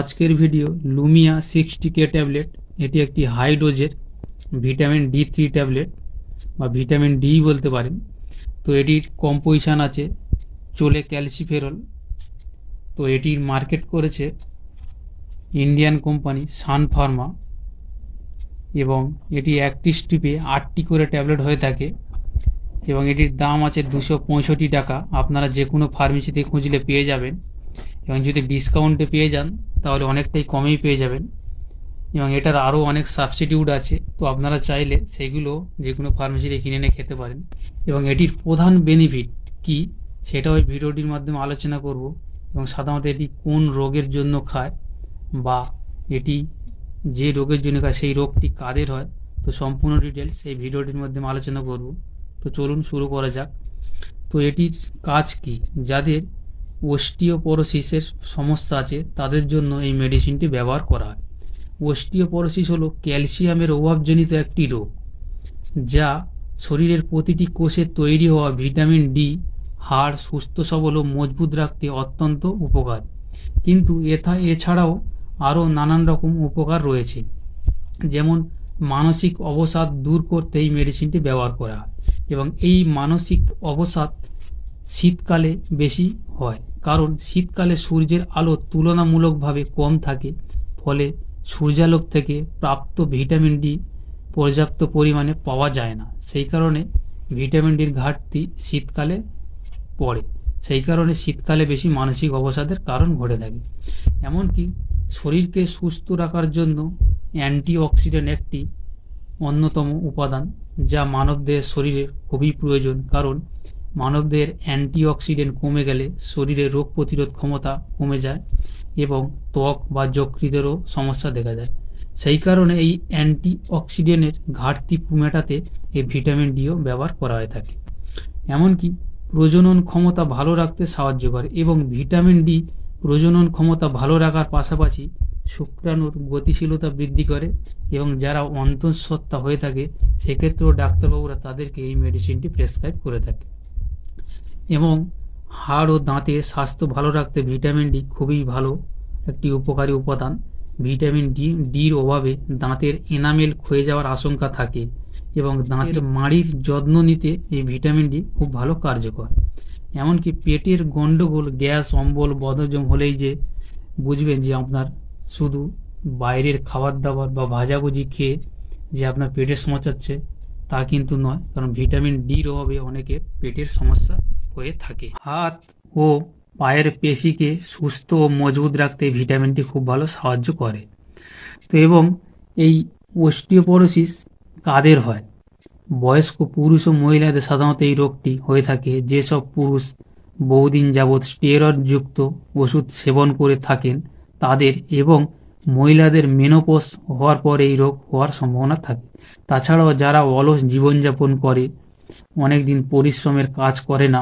আজকের video Lumia 60K tablet. এটি একটি হাই ডোজের ভিটামিন D3 ট্যাবলেট বা ভিটামিন ডি বলতে পারেন। তো এটির কম্পোজিশন আছে চোলে ক্যালসিফেরল। তো এটির মার্কেট করেছে ইন্ডিয়ান কোম্পানি সান ফার্মা এবং এটি একটি স্ট্রিপে 8টি করে ট্যাবলেট হয়ে থাকে এবং এটির দাম আছে 265 টাকা। আপনারা যে কোনো ফার্মেসিতে খুঁজলে পেয়ে যাবেন এবং যদি ডিসকাউন্টে পেয়ে যান তাহলে অনেকটাই কমেই পেয়ে যাবেন এবং এটার আরও অনেক সাবস্টিটিউট আছে। তো আপনারা চাইলে সেগুলো যে কোনো ফার্মেসিতে কিনে এনে খেতে পারেন এবং এটির প্রধান বেনিফিট কি সেটা ওই ভিডিওটির মাধ্যমে আলোচনা করব এবং সাধারণত এটি কোন রোগের জন্য খায় বা এটি যে রোগের জন্য খায় সেই রোগটি কাদের হয়। তো সম্পূর্ণ ডিটেলস এই ভিডিওটির মাধ্যমে আলোচনা করব। তো চলুন শুরু করা যাক। তো এটির কাজ কি, যাদের অস্টিওপোরোসিসের সমস্যা আছে তাদের জন্য এই মেডিসিনটি ব্যবহার করা হয়। অস্টিওপোরোসিস হলো ক্যালসিয়ামের অভাবজনিত একটি রোগ যা শরীরের প্রতিটি কোষে তৈরি হওয়া ভিটামিন ডি হাড় সুস্থ সবল ও মজবুত রাখতে অত্যন্ত উপকার। কিন্তু এছাড়াও আরও নানান রকম উপকার রয়েছে, যেমন মানসিক অবসাদ দূর করতে এই মেডিসিনটি ব্যবহার করা হয় এবং এই মানসিক অবসাদ শীতকালে বেশি হয়, কারণ শীতকালে সূর্যের আলো তুলনামূলকভাবে কম থাকে, ফলে সূর্যালোক থেকে প্রাপ্ত ভিটামিন ডি পর্যাপ্ত পরিমাণে পাওয়া যায় না। সেই কারণে ভিটামিন ডির ঘাটতি শীতকালে পড়ে, সেই কারণে শীতকালে বেশি মানসিক অবসাদের কারণ ঘটে থাকে। এমনকি শরীরকে সুস্থ রাখার জন্য অ্যান্টিঅক্সিডেন্ট একটি অন্যতম উপাদান যা মানবদেহের শরীরে খুবই প্রয়োজন, কারণ মানবদেহের অ্যান্টিঅক্সিডেন্ট কমে গেলে শরীরে রোগ প্রতিরোধ ক্ষমতা কমে যায় এবং ত্বক বা যকৃতেরও সমস্যা দেখা যায়। সেই কারণে এই অ্যান্টিঅক্সিডেন্টের ঘাটতি মেটাতে এই ভিটামিন ডিও ব্যবহার করা হয়ে থাকে। এমনকি প্রজনন ক্ষমতা ভালো রাখতে সাহায্য করে এবং ভিটামিন ডি প্রজনন ক্ষমতা ভালো রাখার পাশাপাশি শুক্রাণুর গতিশীলতা বৃদ্ধি করে এবং যারা অন্তঃসত্ত্বা হয়ে থাকে সেক্ষেত্রেও ডাক্তারবাবুরা তাদেরকে এই মেডিসিনটি প্রেসক্রাইব করে থাকে। এবং হাড় ও দাঁতের স্বাস্থ্য ভালো রাখতে ভিটামিন ডি খুবই ভালো একটি উপকারী উপাদান। ভিটামিন ডির অভাবে দাঁতের এনামেল ক্ষয়ে যাওয়ার আশঙ্কা থাকে এবং দাঁতের মাড়ির যত্ন নিতে এই ভিটামিন ডি খুব ভালো কার্যকর। এমনকি পেটের গন্ডগোল, গ্যাস, অম্বল, বদহজম হলেই যে বুঝবেন যে আপনার শুধু বাইরের খাবার দাবার বা ভাজাভুজি খেয়ে যে আপনার পেটের সমস্যা হচ্ছে তা কিন্তু নয়, কারণ ভিটামিন ডির অভাবে অনেকের পেটের সমস্যা হয়ে থাকে। হাত ও পায়ের পেশিকে সুস্থ ও মজবুত রাখতে ভিটামিনটি খুব ভালো সাহায্য করে। তো এবং এই অস্টিওপোরোসিস কাদের হয়? বয়স্ক পুরুষ ও মহিলাদের সাধারণত এই রোগটি হয়ে থাকে। যেসব পুরুষ বহুদিন যাবৎ স্টেরয়েডযুক্ত ওষুধ সেবন করে থাকেন তাদের এবং মহিলাদের মেনোপজ হওয়ার পর এই রোগ হওয়ার সম্ভাবনা থাকে। তাছাড়াও যারা অলস জীবনযাপন করে, অনেক দিন পরিশ্রমের কাজ করে না,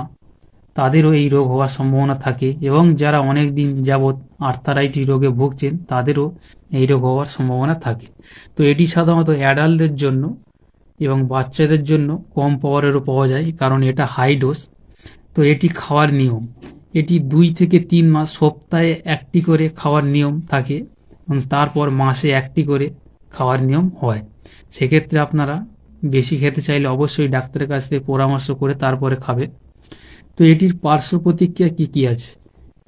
তাদেরও এই রোগ হওয়ার সম্ভাবনা থাকে এবং যারা অনেক দিন যাবৎ আর্থারাইটিস রোগে ভুগছেন তাদেরও এই রোগ হওয়ার সম্ভাবনা থাকে। তো এটি সাধারণত অ্যাডাল্টদের জন্য এবং বাচ্চাদের জন্য কম পাওয়ারেরও পাওয়া যায়, কারণ এটা হাই ডোজ। তো এটি খাওয়ার নিয়ম, এটি 2 থেকে 3 মাস সপ্তাহে একটি করে খাওয়ার নিয়ম থাকে এবং তারপর মাসে একটি করে খাওয়ার নিয়ম হয়। সেক্ষেত্রে আপনারা বেশি খেতে চাইলে অবশ্যই ডাক্তারের কাছ থেকে পরামর্শ করে তারপরে খাবে। তো এটির পার্শ্ব প্রতিক্রিয়া কী কী আছে?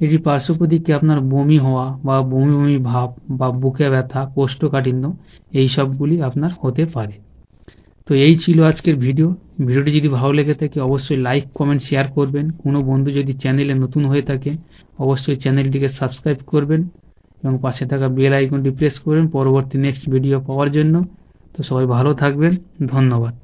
এটির পার্শ্ব প্রতিক্রিয়া আপনার বমি হওয়া বা বমি বমি ভাব বা বুকে ব্যথা, কোষ্ঠকাঠিন্য, এই সবগুলি আপনার হতে পারে। তো এই ছিল আজকের ভিডিওটি যদি ভালো লেগে থাকে অবশ্যই লাইক, কমেন্ট, শেয়ার করবেন। কোনো বন্ধু যদি চ্যানেলে নতুন হয়ে থাকে অবশ্যই চ্যানেলটিকে সাবস্ক্রাইব করবেন এবং পাশে থাকা বেল আইকনটি প্রেস করবেন পরবর্তী নেক্সট ভিডিও পাওয়ার জন্য। তো সবাই ভালো থাকবেন, ধন্যবাদ।